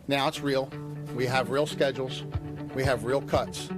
Now it's real. We have real schedules. We have real cuts.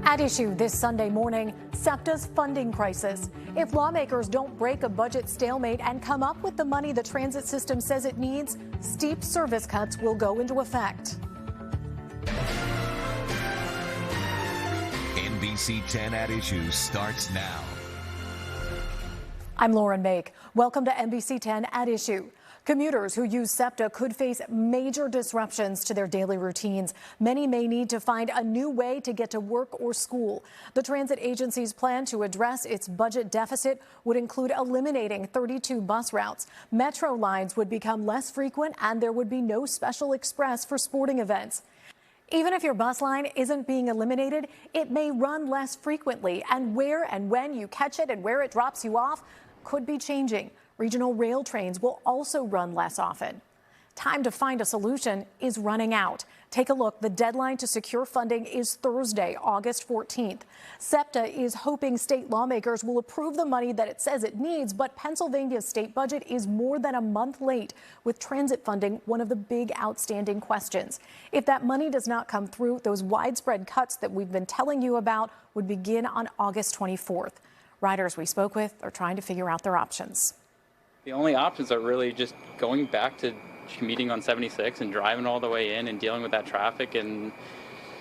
At issue this Sunday morning, SEPTA's funding crisis. If lawmakers don't break a budget stalemate and come up with the money the transit system says it needs, steep service cuts will go into effect. NBC10 at Issue starts now. I'm Lauren Mayk. Welcome to NBC10 at Issue. Commuters who use SEPTA could face major disruptions to their daily routines. Many may need to find a new way to get to work or school. The transit agency's plan to address its budget deficit would include eliminating 32 bus routes. Metro lines would become less frequent, and there would be no special express for sporting events. Even if your bus line isn't being eliminated, it may run less frequently, and where and when you catch it and where it drops you off could be changing. Regional rail trains will also run less often. Time to find a solution is running out. Take a look. The deadline to secure funding is Thursday, August 14th. SEPTA is hoping state lawmakers will approve the money that it says it needs, but Pennsylvania's state budget is more than a month late, with transit funding one of the big outstanding questions. If that money does not come through, those widespread cuts that we've been telling you about would begin on August 24th. Riders we spoke with are trying to figure out their options. The only options are really just going back to commuting on 76 and driving all the way in and dealing with that traffic, and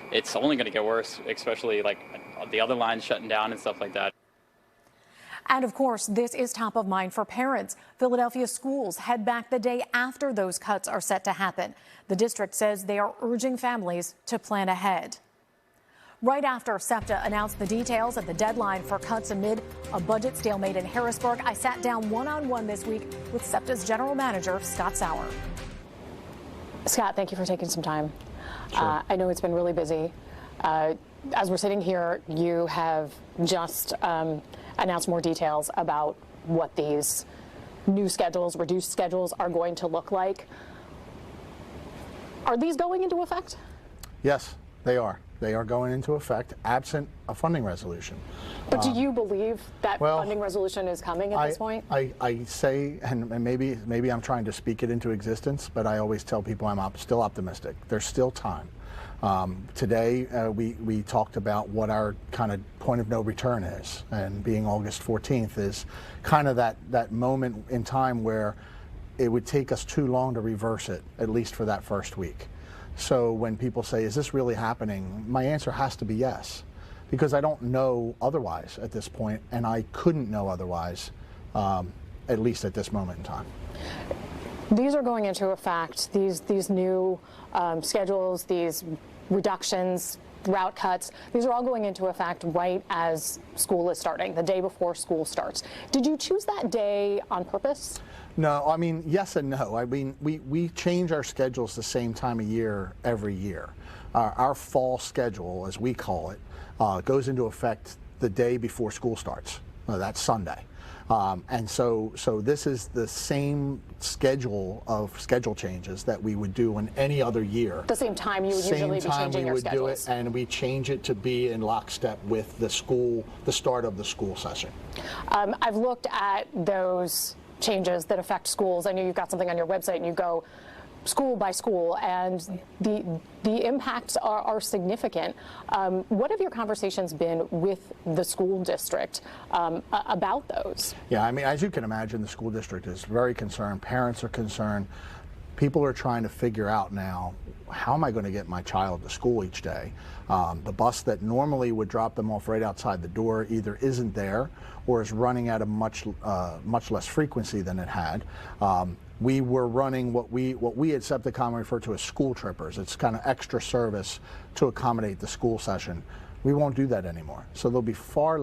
it's only going to get worse, especially like the other lines shutting down and stuff like that. And of course, this is top of mind for parents. Philadelphia schools head back the day after those cuts are set to happen. The district says they are urging families to plan ahead. Right after SEPTA announced the details of the deadline for cuts amid a budget stalemate in Harrisburg, I sat down one-on-one this week with SEPTA's general manager, Scott Sauer. Scott, thank you for taking some time. Sure. I know it's been really busy. As we're sitting here, you have just announced more details about what these new schedules, reduced schedules, are going to look like. Are these going into effect? Yes, they are. They are going into effect absent a funding resolution. But do you believe that funding resolution is coming at this point? I say, and maybe I'm trying to speak it into existence, but I always tell people I'm still optimistic. There's still time. Today we talked about what our kind of point of no return is, and being August 14th is kind of that moment in time where it would take us too long to reverse it, at least for that first week. So when people say, is this really happening? My answer has to be yes, because I don't know otherwise at this point, and I couldn't know otherwise, at least at this moment in time. These are going into effect, these new schedules, these reductions, route cuts, these are all going into effect right as school is starting, the day before school starts. Did you choose that day on purpose? No, I mean, yes and no. I mean, we change our schedules the same time of year every year. Our fall schedule, as we call it, goes into effect the day before school starts. That's Sunday. And so this is the same schedule of schedule changes that we would do in any other year. The same time you would usually be changing your schedules. Same time we would do it, and we change it to be in lockstep with the start of the school session. I've looked at those changes that affect schools. I know you've got something on your website and you go school by school, and the impacts are significant. What have your conversations been with the school district about those? Yeah, I mean, as you can imagine, the school district is very concerned. Parents are concerned. People are trying to figure out now, how am I going to get my child to school each day? The bus that normally would drop them off right outside the door either isn't there or is running at a much less frequency than it had. We were running what we at SEPTA commonly refer to as school trippers. It's kind of extra service to accommodate the school session. We won't do that anymore. So there'll be far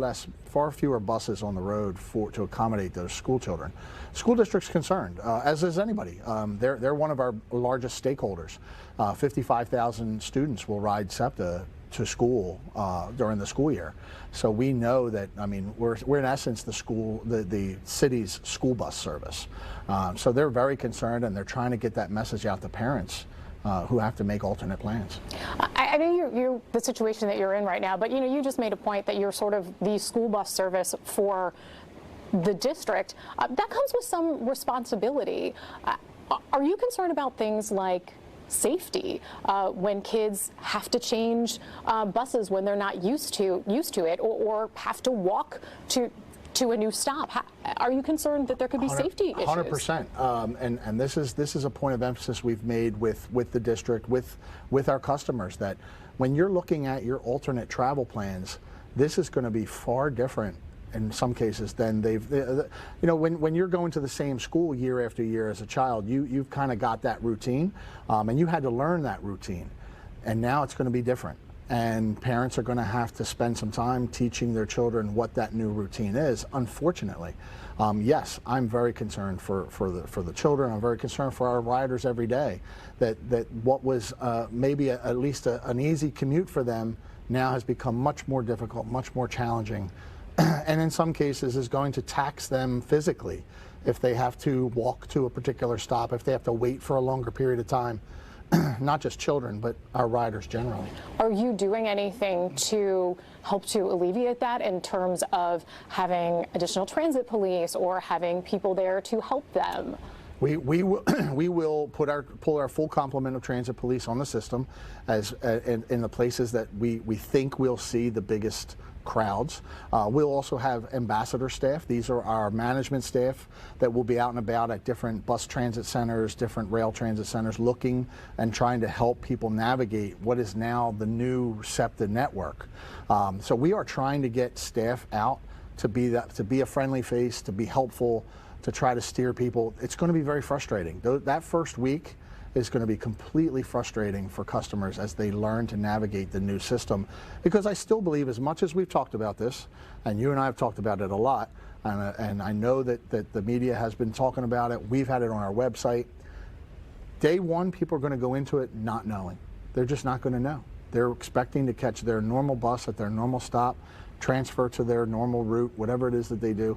fewer buses on the road to accommodate those school children. School district's concerned, as is anybody. They're one of our largest stakeholders. 55,000 students will ride SEPTA to school during the school year. So we know that, I mean, we're in essence the city's school bus service. So they're very concerned, and they're trying to get that message out to parents who have to make alternate plans. I know you're the situation that you're in right now, but you just made a point that you're sort of the school bus service for the district. That comes with some responsibility. Are you concerned about things like safety when kids have to change buses when they're not used to it, or have to walk to a new stop. Are you concerned that there could be safety issues? 100%. And this is a point of emphasis we've made with the district, with our customers, that when you're looking at your alternate travel plans, this is going to be far different in some cases than when you're going to the same school year after year as a child, you've kind of got that routine, and you had to learn that routine, and now it's going to be different. And parents are going to have to spend some time teaching their children what that new routine is, unfortunately. Yes, I'm very concerned for the children. I'm very concerned for our riders every day, that what was maybe at least an easy commute for them now has become much more difficult, much more challenging, and in some cases is going to tax them physically if they have to walk to a particular stop, if they have to wait for a longer period of time. Not just children, but our riders generally. Are you doing anything to help to alleviate that in terms of having additional transit police or having people there to help them? We will pull our full complement of transit police on the system as in the places that we think we'll see the biggest crowds. We'll also have ambassador staff. These are our management staff that will be out and about at different bus transit centers, different rail transit centers, looking and trying to help people navigate what is now the new SEPTA network. So we are trying to get staff out to be a friendly face, to be helpful, to try to steer people. It's going to be very frustrating. That first week is going to be completely frustrating for customers as they learn to navigate the new system, because I still believe, as much as we've talked about this, and you and I have talked about it a lot, and I know that the media has been talking about it, we've had it on our website, day one people are going to go into it not knowing. They're just not going to know. They're expecting to catch their normal bus at their normal stop, transfer to their normal route, whatever it is that they do,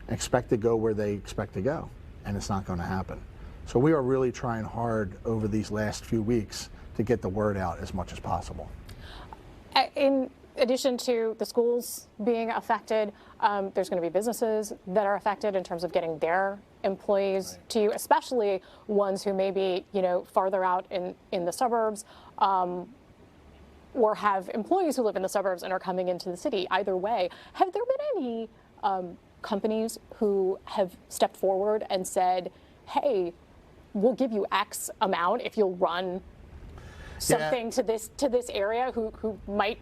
expect to go where they expect to go, and it's not going to happen. So we are really trying hard over these last few weeks to get the word out as much as possible. In addition to the schools being affected, there's going to be businesses that are affected in terms of getting their employees to you, especially ones who may be, farther out in the suburbs, or have employees who live in the suburbs and are coming into the city. Either way, have there been any companies who have stepped forward and said, hey, we'll give you X amount if you'll run something to this area, who might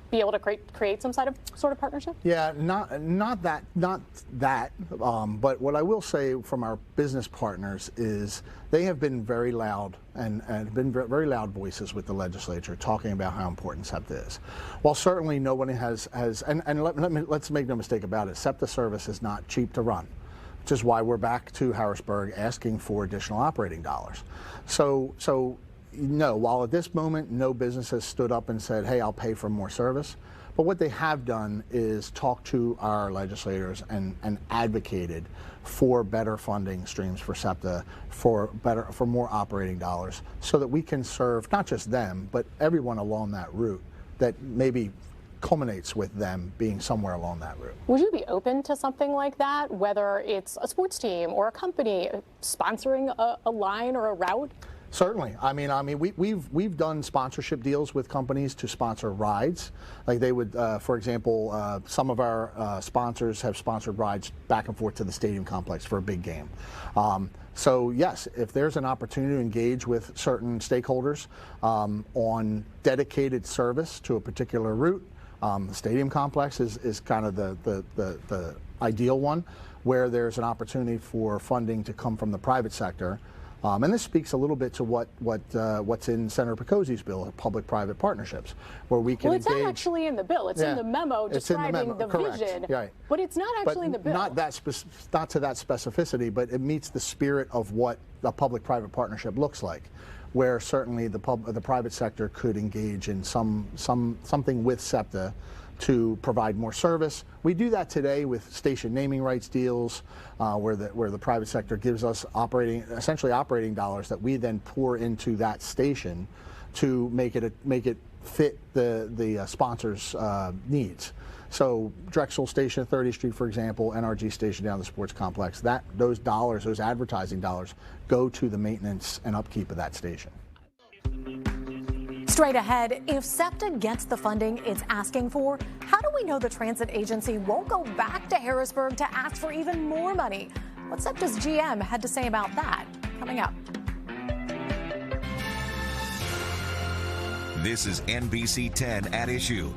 be able to create some sort of partnership? Yeah, not that. But what I will say from our business partners is they have been very loud and been very loud voices with the legislature talking about how important SEPTA is. While certainly nobody has let's make no mistake about it, SEPTA service is not cheap to run, which is why we're back to Harrisburg asking for additional operating dollars. So no, while at this moment no business has stood up and said, hey, I'll pay for more service, but what they have done is talk to our legislators and advocated for better funding streams for SEPTA, for more operating dollars, so that we can serve not just them, but everyone along that route that maybe culminates with them being somewhere along that route. Would you be open to something like that, whether it's a sports team or a company sponsoring a line or a route? Certainly. I mean, we've done sponsorship deals with companies to sponsor rides. Like they would, for example, some of our sponsors have sponsored rides back and forth to the stadium complex for a big game. So yes, if there's an opportunity to engage with certain stakeholders on dedicated service to a particular route, the stadium complex is kind of the ideal one, where there's an opportunity for funding to come from the private sector. And this speaks a little bit to what's in Senator Picozzi's bill, public-private partnerships, where we can engage. Well, it's not actually in the bill. It's in the memo describing the vision. Right. But it's not actually in the bill. Not to that specificity, but it meets the spirit of what a public-private partnership looks like, where certainly the private sector could engage in something with SEPTA to provide more service. We do that today with station naming rights deals, where the private sector gives us essentially operating dollars that we then pour into that station to make it fit the sponsor's needs. So Drexel Station at 30th Street, for example, NRG Station down the sports complex, those advertising dollars, go to the maintenance and upkeep of that station. Straight ahead, if SEPTA gets the funding it's asking for, how do we know the transit agency won't go back to Harrisburg to ask for even more money? What SEPTA's GM had to say about that, coming up. This is NBC10 at Issue.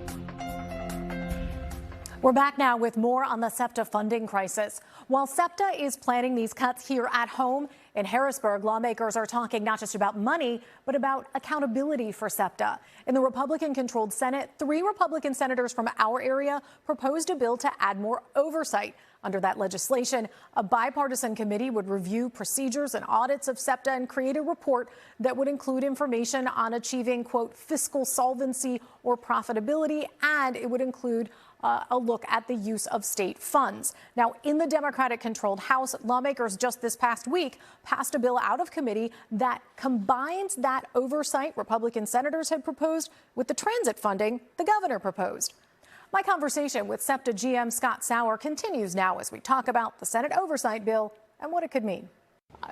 We're back now with more on the SEPTA funding crisis. While SEPTA is planning these cuts here at home, in Harrisburg, lawmakers are talking not just about money, but about accountability for SEPTA. In the Republican-controlled Senate, 3 Republican senators from our area proposed a bill to add more oversight. Under that legislation, a bipartisan committee would review procedures and audits of SEPTA and create a report that would include information on achieving, quote, fiscal solvency or profitability, and it would include a look at the use of state funds. Now, in the Democratic-controlled House, lawmakers just this past week passed a bill out of committee that combines that oversight Republican senators had proposed with the transit funding the governor proposed. My conversation with SEPTA GM Scott Sauer continues now as we talk about the Senate oversight bill and what it could mean.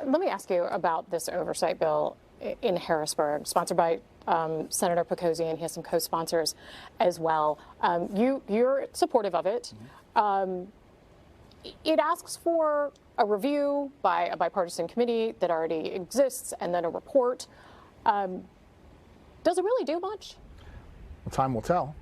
Let me ask you about this oversight bill in Harrisburg, sponsored by Senator Picozzi, and he has some co-sponsors as well. You're supportive of it. It asks for a review by a bipartisan committee that already exists and then a report. Does it really do much? Well, time will tell.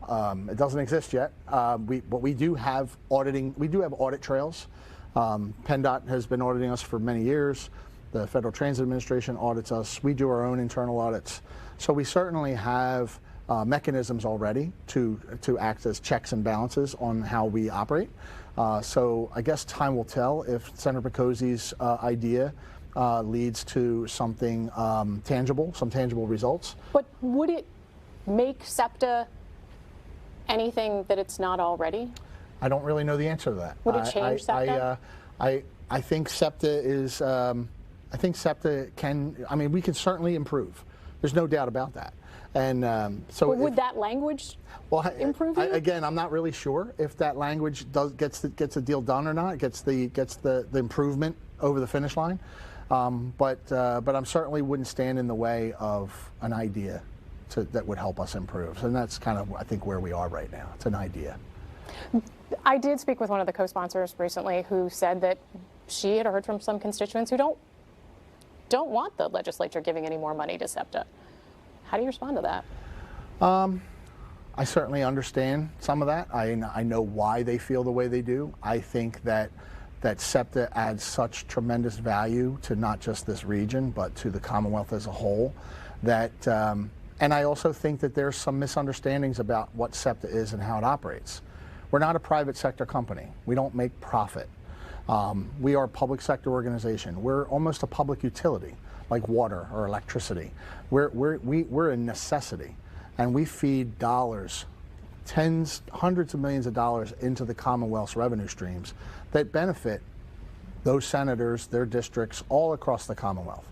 It doesn't exist yet. But we do have auditing. We do have audit trails. PennDOT has been auditing us for many years. The Federal Transit Administration audits us. We do our own internal audits. So we certainly have mechanisms already to act as checks and balances on how we operate. So I guess time will tell if Senator Picozzi's idea leads to something tangible, some tangible results. But would it make SEPTA anything that it's not already? I don't really know the answer to that. Would it change SEPTA? I think SEPTA is. I think SEPTA can. I mean, we can certainly improve. There's no doubt about that. And so, but would that language improve? Again, I'm not really sure if that language gets the deal done or not. Gets the improvement over the finish line. But I certainly wouldn't stand in the way of an idea that would help us improve. And that's kind of, I think, where we are right now. It's an idea. I did speak with one of the co-sponsors recently who said that she had heard from some constituents who don't want the legislature giving any more money to SEPTA. How do you respond to that? I certainly understand some of that. I know why they feel the way they do. I think that SEPTA adds such tremendous value to not just this region, but to the Commonwealth as a whole. And I also think that there's some misunderstandings about what SEPTA is and how it operates. We're not a private sector company. We don't make profit. We are a public sector organization. We're almost a public utility, like water or electricity. We're a necessity, and we feed dollars, hundreds of millions of dollars into the Commonwealth's revenue streams that benefit those senators, their districts, all across the Commonwealth.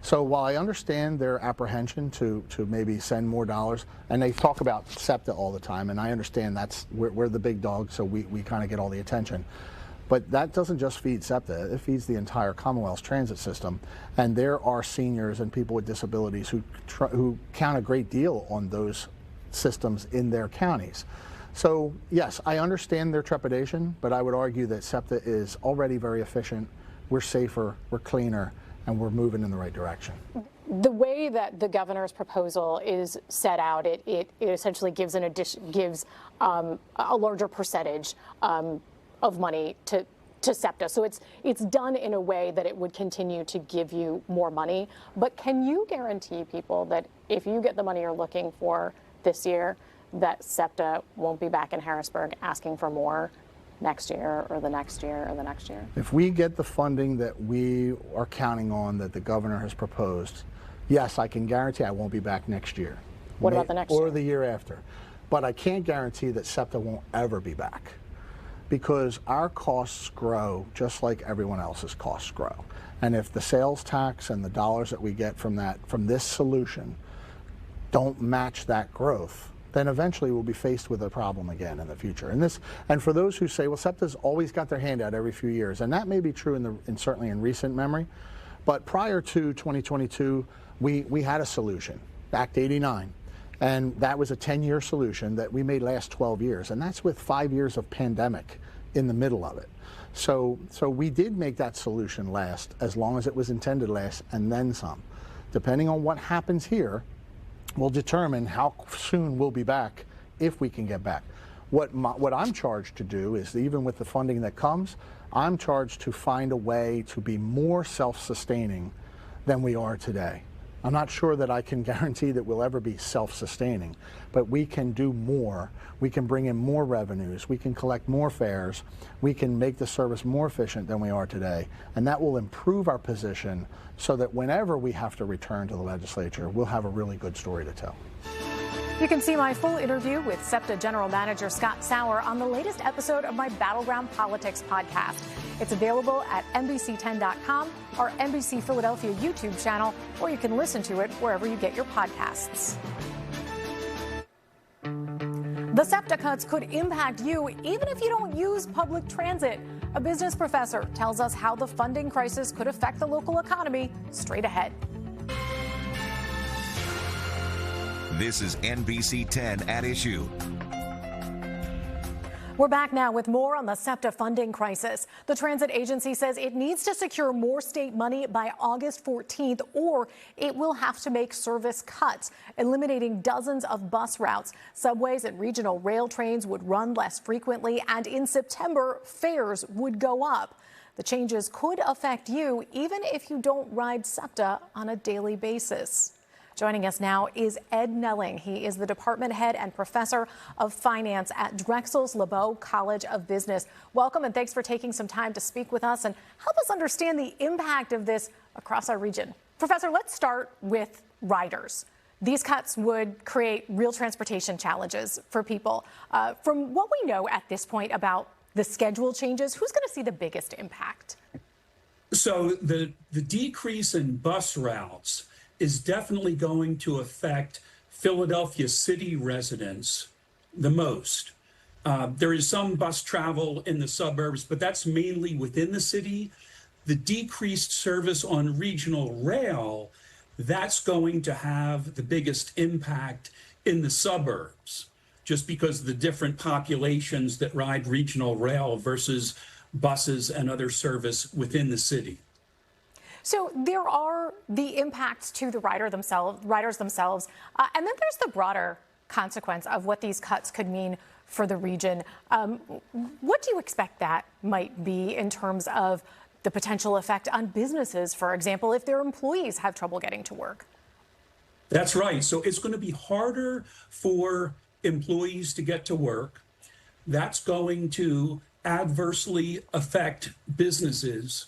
So while I understand their apprehension to maybe send more dollars, and they talk about SEPTA all the time, and I understand we're the big dog, so we kind of get all the attention. But that doesn't just feed SEPTA, it feeds the entire Commonwealth's transit system. And there are seniors and people with disabilities who count a great deal on those systems in their counties. So yes, I understand their trepidation, but I would argue that SEPTA is already very efficient, we're safer, we're cleaner, and we're moving in the right direction. The way that the governor's proposal is set out, it essentially gives a larger percentage of money to SEPTA. So it's done in a way that it would continue to give you more money. But can you guarantee people that if you get the money you're looking for this year, that SEPTA won't be back in Harrisburg asking for more next year or the next year or the next year? If we get the funding that we are counting on that the governor has proposed, yes, I can guarantee I won't be back next year. What about the next year? Or the year after. But I can't guarantee that SEPTA won't ever be back, because our costs grow just like everyone else's costs grow. And if the sales tax and the dollars that we get from this solution don't match that growth, then eventually we'll be faced with a problem again in the future. And for those who say, well, SEPTA's always got their hand out every few years, and that may be true certainly in recent memory, but prior to 2022, we had a solution, Act 89, And that was a 10-year solution that we made last 12 years. And that's with 5 years of pandemic in the middle of it. So we did make that solution last as long as it was intended to last, and then some. Depending on what happens here, will determine how soon we'll be back, if we can get back. What I'm charged to do is, even with the funding that comes, I'm charged to find a way to be more self-sustaining than we are today. I'm not sure that I can guarantee that we'll ever be self-sustaining, but we can do more. We can bring in more revenues. We can collect more fares. We can make the service more efficient than we are today. And that will improve our position so that whenever we have to return to the legislature, we'll have a really good story to tell. You can see my full interview with SEPTA General Manager Scott Sauer on the latest episode of my Battleground Politics podcast. It's available at NBC10.com, our NBC Philadelphia YouTube channel, or you can listen to it wherever you get your podcasts. The SEPTA cuts could impact you even if you don't use public transit. A business professor tells us how the funding crisis could affect the local economy. Straight ahead. This is NBC 10 at Issue. We're back now with more on the SEPTA funding crisis. The transit agency says it needs to secure more state money by August 14th, or it will have to make service cuts, eliminating dozens of bus routes. Subways and regional rail trains would run less frequently, and in September, fares would go up. The changes could affect you even if you don't ride SEPTA on a daily basis. Joining us now is Ed Nelling. He is the department head and professor of finance at Drexel's LeBeau College of Business. Welcome, and thanks for taking some time to speak with us and help us understand the impact of this across our region. Professor, let's start with riders. These cuts would create real transportation challenges for people. From what we know at this point about the schedule changes, who's going to see the biggest impact? So the decrease in bus routes is definitely going to affect Philadelphia city residents the most. There is some bus travel in the suburbs, but that's mainly within the city. The decreased service on regional rail, that's going to have the biggest impact in the suburbs, just because of the different populations that ride regional rail versus buses and other service within the city. So there are the impacts to the riders themselves, and then there's the broader consequence of what these cuts could mean for the region. What do you expect that might be in terms of the potential effect on businesses, for example, if their employees have trouble getting to work? That's right. So it's going to be harder for employees to get to work. That's going to adversely affect businesses.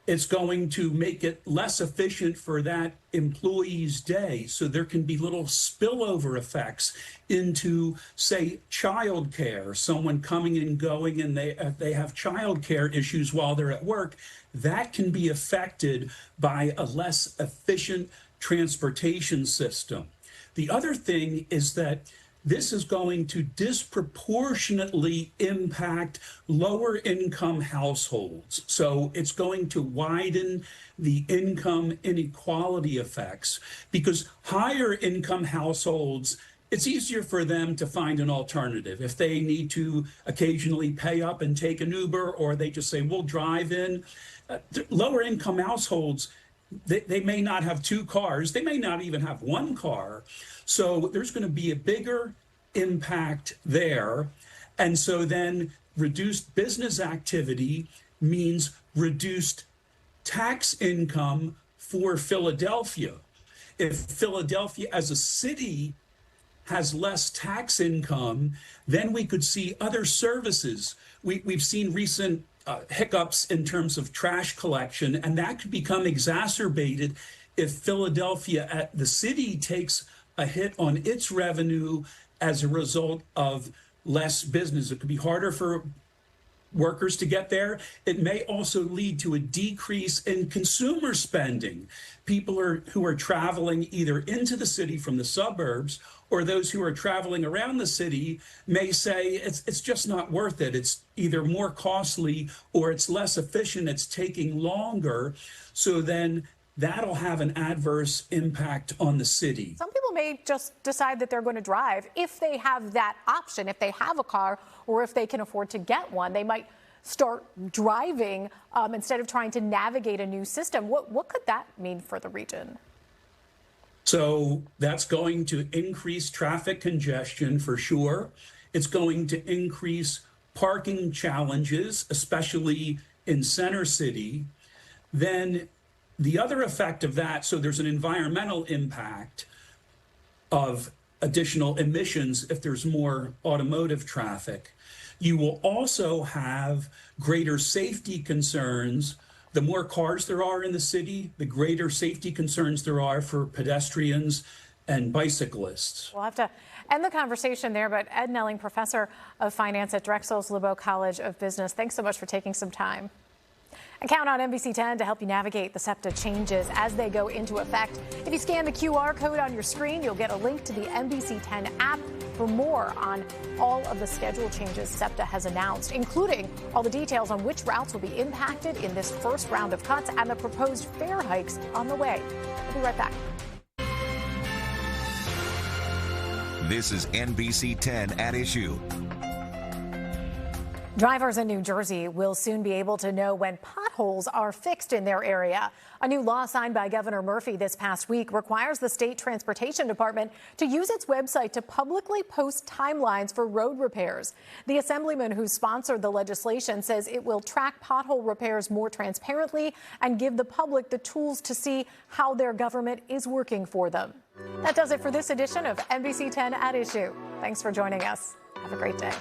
It's going to make it less efficient for that employee's day. So there can be little spillover effects into, say, childcare, someone coming and going and they have childcare issues while they're at work. That can be affected by a less efficient transportation system. The other thing is that this is going to disproportionately impact lower income households. So it's going to widen the income inequality effects, because higher income households, it's easier for them to find an alternative. If they need to occasionally pay up and take an Uber, or they just say, we'll drive in. Lower income households, they may not have two cars. They may not even have one car. So there's going to be a bigger impact there. And so then reduced business activity means reduced tax income for Philadelphia. If Philadelphia as a city has less tax income, then we could see other services. We've seen recent hiccups in terms of trash collection, and that could become exacerbated if Philadelphia, the city, takes a hit on its revenue as a result of less business. It could be harder for workers to get there. It may also lead to a decrease in consumer spending. People who are traveling either into the city from the suburbs, or those who are traveling around the city may say it's just not worth it. It's either more costly or it's less efficient. It's taking longer. So then that'll have an adverse impact on the city. Some people may just decide that they're going to drive if they have that option, if they have a car or if they can afford to get one. They might start driving instead of trying to navigate a new system. What could that mean for the region? So that's going to increase traffic congestion for sure. It's going to increase parking challenges, especially in Center City. Then the other effect of that, so there's an environmental impact of additional emissions if there's more automotive traffic. You will also have greater safety concerns. The more cars there are in the city, the greater safety concerns there are for pedestrians and bicyclists. We'll have to end the conversation there, but Ed Nelling, professor of finance at Drexel's LeBeau College of Business, thanks so much for taking some time. And count on NBC10 to help you navigate the SEPTA changes as they go into effect. If you scan the QR code on your screen, you'll get a link to the NBC10 app for more on all of the schedule changes SEPTA has announced, including all the details on which routes will be impacted in this first round of cuts and the proposed fare hikes on the way. We'll be right back. This is NBC10 at Issue. Drivers in New Jersey will soon be able to know when potholes are fixed in their area. A new law signed by Governor Murphy this past week requires the state transportation department to use its website to publicly post timelines for road repairs. The assemblyman who sponsored the legislation says it will track pothole repairs more transparently and give the public the tools to see how their government is working for them. That does it for this edition of NBC10 at Issue. Thanks for joining us. Have a great day.